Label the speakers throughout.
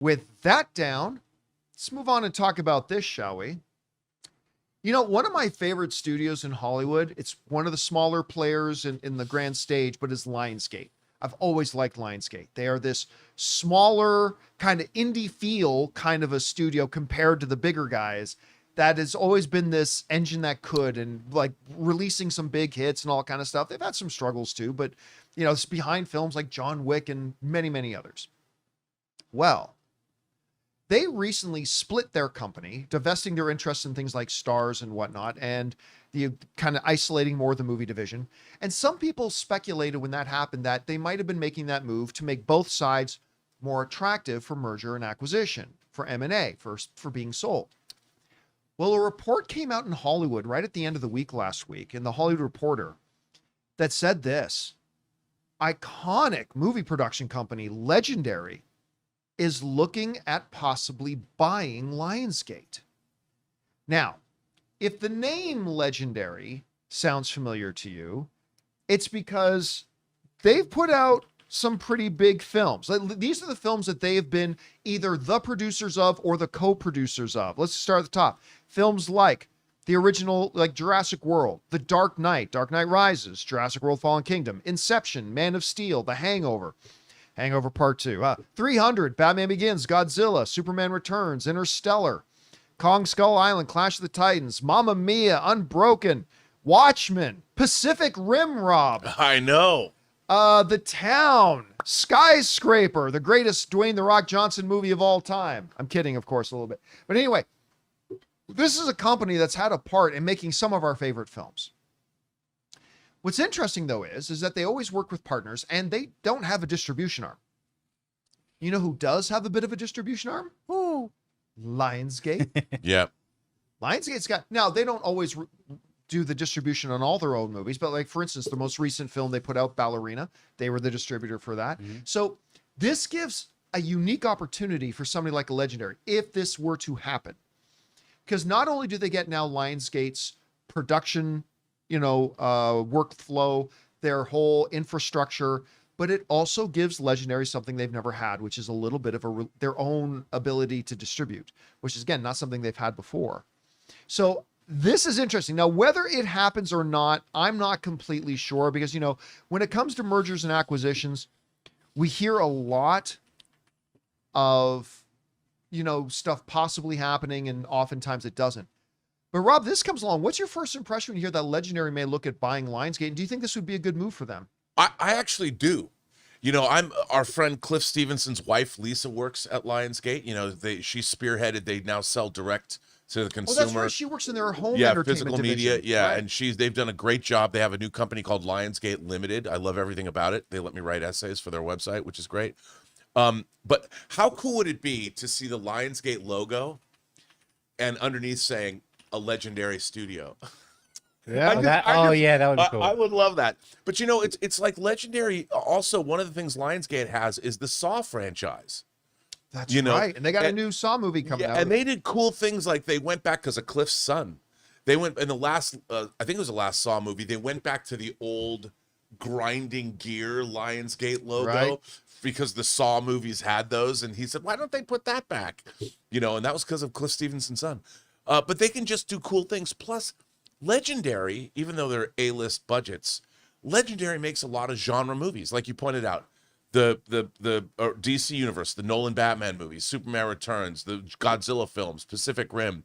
Speaker 1: With that down, let's move on and talk about this, shall we? You know, one of my favorite studios in Hollywood, it's one of the smaller players in the grand stage, but is Lionsgate. I've always liked Lionsgate. They are this smaller, kind of indie feel kind of a studio compared to the bigger guys that has always been this engine that could, and like releasing some big hits and all kind of stuff. They've had some struggles too, but you know, it's behind films like John Wick and many, many others. Well, they recently split their company, divesting their interest in things like stars and whatnot, and the kind of isolating more of the movie division. And some people speculated when that happened that they might have been making that move to make both sides more attractive for merger and acquisition, for M&A, for being sold. Well, a report came out in Hollywood right at the end of the week last week in the Hollywood Reporter that said this: iconic movie production company Legendary is looking at possibly buying Lionsgate. Now, if the name Legendary sounds familiar to you, it's because they've put out some pretty big films. These are the films that they have been either the producers of or the co-producers of. Let's start at the top. Films like the original, like Jurassic World, The Dark Knight, Dark Knight Rises, Jurassic World Fallen Kingdom, Inception, Man of Steel, The Hangover, Hangover Part 2, 300, Batman Begins, Godzilla, Superman Returns, Interstellar, Kong Skull Island, Clash of the Titans, Mamma Mia, Unbroken, Watchmen, Pacific Rim, Rob.
Speaker 2: I know.
Speaker 1: The Town, Skyscraper, the greatest Dwayne "The Rock" Johnson movie of all time. I'm kidding, of course, a little bit. But anyway, this is a company that's had a part in making some of our favorite films. What's interesting, though, is that they always work with partners, and they don't have a distribution arm. You know who does have a bit of a distribution arm? Ooh, Lionsgate.
Speaker 2: Yeah.
Speaker 1: Lionsgate's got... Now, they don't always do the distribution on all their own movies, but like, for instance, the most recent film they put out, Ballerina, they were the distributor for that. Mm-hmm. So this gives a unique opportunity for somebody like a Legendary, if this were to happen. Because not only do they get now Lionsgate's production workflow, their whole infrastructure, but it also gives Legendary something they've never had, which is a little bit of their own ability to distribute, which is, again, not something they've had before. So this is interesting. Now, whether it happens or not, I'm not completely sure, because, you know, when it comes to mergers and acquisitions, we hear a lot of, you know, stuff possibly happening, and oftentimes it doesn't. But Rob, this comes along. What's your first impression when you hear that Legendary may look at buying Lionsgate? And do you think this would be a good move for them?
Speaker 2: I actually do. You know, our friend Cliff Stevenson's wife, Lisa, works at Lionsgate. You know, she spearheaded. They now sell direct to the consumer.
Speaker 1: Oh, that's right. She works in their home entertainment
Speaker 2: physical media.
Speaker 1: division.
Speaker 2: Yeah,
Speaker 1: right.
Speaker 2: And they've done a great job. They have a new company called Lionsgate Limited. I love everything about it. They let me write essays for their website, which is great. But how cool would it be to see the Lionsgate logo and underneath saying a Legendary studio?
Speaker 3: Yeah. That would be cool.
Speaker 2: I would love that. But you know, it's like Legendary. Also, one of the things Lionsgate has is the Saw franchise.
Speaker 1: That's right. And they got a new Saw movie coming out.
Speaker 2: And they did cool things, like they went back because of Cliff's son. They went in the last, I think it was the last Saw movie. They went back to the old grinding gear Lionsgate logo.
Speaker 1: Right.
Speaker 2: Because the Saw movies had those, and he said, why don't they put that back? You know, and that was because of Cliff Stevenson's son. But they can just do cool things. Plus, Legendary, even though they're A-list budgets, Legendary makes a lot of genre movies, like you pointed out. The DC Universe, the Nolan Batman movies, Superman Returns, the Godzilla films, Pacific Rim.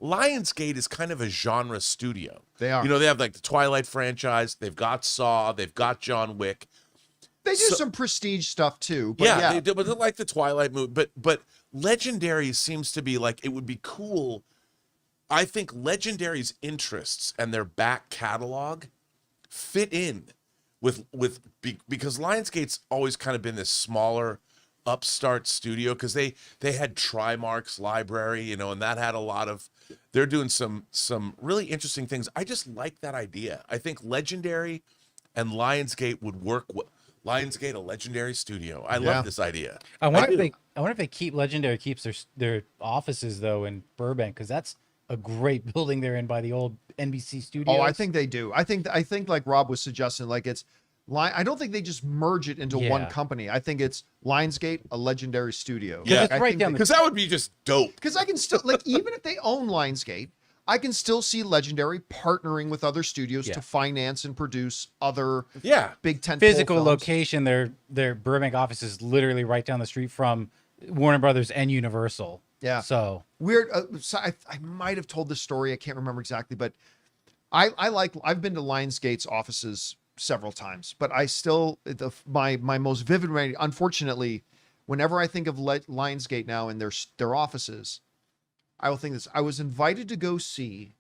Speaker 2: Lionsgate is kind of a genre studio.
Speaker 1: They are.
Speaker 2: You know, they have like the Twilight franchise, they've got Saw, they've got John Wick.
Speaker 1: They do some prestige stuff too. But
Speaker 2: they do, but they're like the Twilight movie. But Legendary seems to be like, it would be cool. I think Legendary's interests and their back catalog fit in because Lionsgate's always kind of been this smaller upstart studio, because they had Trimark's library, you know, and that had a lot of, they're doing some really interesting things. I just like that idea. I think Legendary and Lionsgate would work with Lionsgate, a Legendary studio. I love this idea.
Speaker 3: I wonder if they keep Legendary keeps their offices though in Burbank, because that's a great building they're in by the old NBC studios.
Speaker 1: Oh, I think they do. I think like Rob was suggesting, like it's I don't think they just merge it into one
Speaker 3: Yeah.
Speaker 1: company. I think it's Lionsgate, a Legendary Studio.
Speaker 2: Yeah.
Speaker 3: It's right down the
Speaker 2: Because that would be just dope.
Speaker 1: Because I can still, like, even if they own Lionsgate, I can still see Legendary partnering with other studios
Speaker 3: Yeah.
Speaker 1: to finance and produce other
Speaker 2: Yeah.
Speaker 1: big tent
Speaker 3: physical
Speaker 1: films.
Speaker 3: location. Their Burbank office is literally right down the street from Warner Brothers and Universal.
Speaker 1: Yeah.
Speaker 3: So
Speaker 1: Weird. So I might have told this story. I can't remember exactly, but I've been to Lionsgate's offices several times, but I still, my most vivid memory, unfortunately, whenever I think of Lionsgate now and their offices, I will think this. I was invited to go see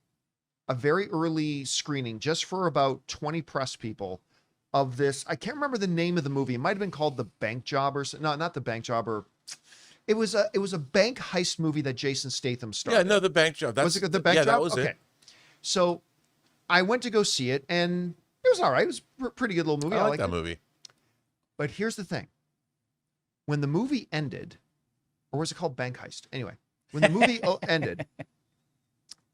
Speaker 1: a very early screening just for about 20 press people of this. I can't remember the name of the movie. It might have been called The Bank Job or no, not The Bank Job, or it was a bank heist movie that Jason Statham starred.
Speaker 2: Yeah, no, The Bank Job. That's,
Speaker 1: Was it The Bank
Speaker 2: yeah,
Speaker 1: Job?
Speaker 2: that was
Speaker 1: okay.
Speaker 2: it.
Speaker 1: So I went to go see it, and it was all right. It was a pretty good little movie.
Speaker 2: I like
Speaker 1: liked
Speaker 2: that
Speaker 1: it.
Speaker 2: movie.
Speaker 1: But here's the thing. When the movie ended, or was it called Bank Heist? Anyway, when the movie ended,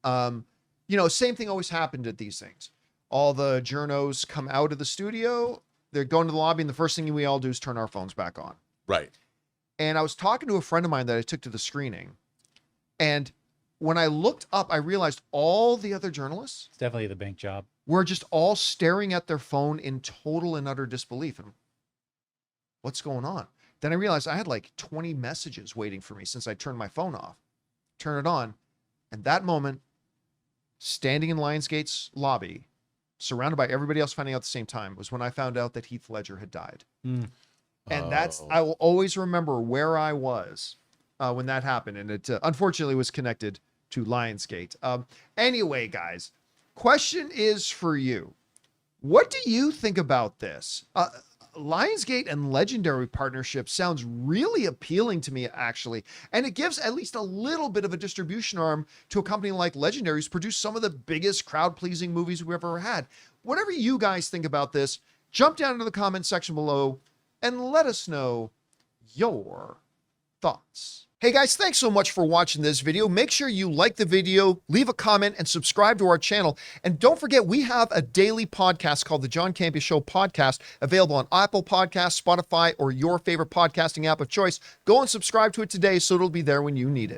Speaker 1: same thing always happened at these things. All the journos come out of the studio, they're going to the lobby, and the first thing we all do is turn our phones back on.
Speaker 2: Right.
Speaker 1: And I was talking to a friend of mine that I took to the screening, and when I looked up, I realized all the other journalists
Speaker 3: it's definitely the bank job.
Speaker 1: were just all staring at their phone in total and utter disbelief. And what's going on? Then I realized I had like 20 messages waiting for me since I turned my phone off. Turn it on. And that moment, standing in Lionsgate's lobby, surrounded by everybody else finding out at the same time, was when I found out that Heath Ledger had died. And I will always remember where I was when that happened. And it unfortunately was connected to Lionsgate. Anyway, guys, question is for you. What do you think about this? Lionsgate and Legendary partnership sounds really appealing to me, actually. And it gives at least a little bit of a distribution arm to a company like Legendary, who's produced some of the biggest crowd-pleasing movies we've ever had. Whatever you guys think about this, jump down into the comment section below and let us know your thoughts. Hey guys, thanks so much for watching this video. Make sure you like the video, leave a comment, and subscribe to our channel. And don't forget, we have a daily podcast called the John Campea Show podcast, available on Apple Podcasts, Spotify, or your favorite podcasting app of choice. Go and subscribe to it today so it'll be there when you need it.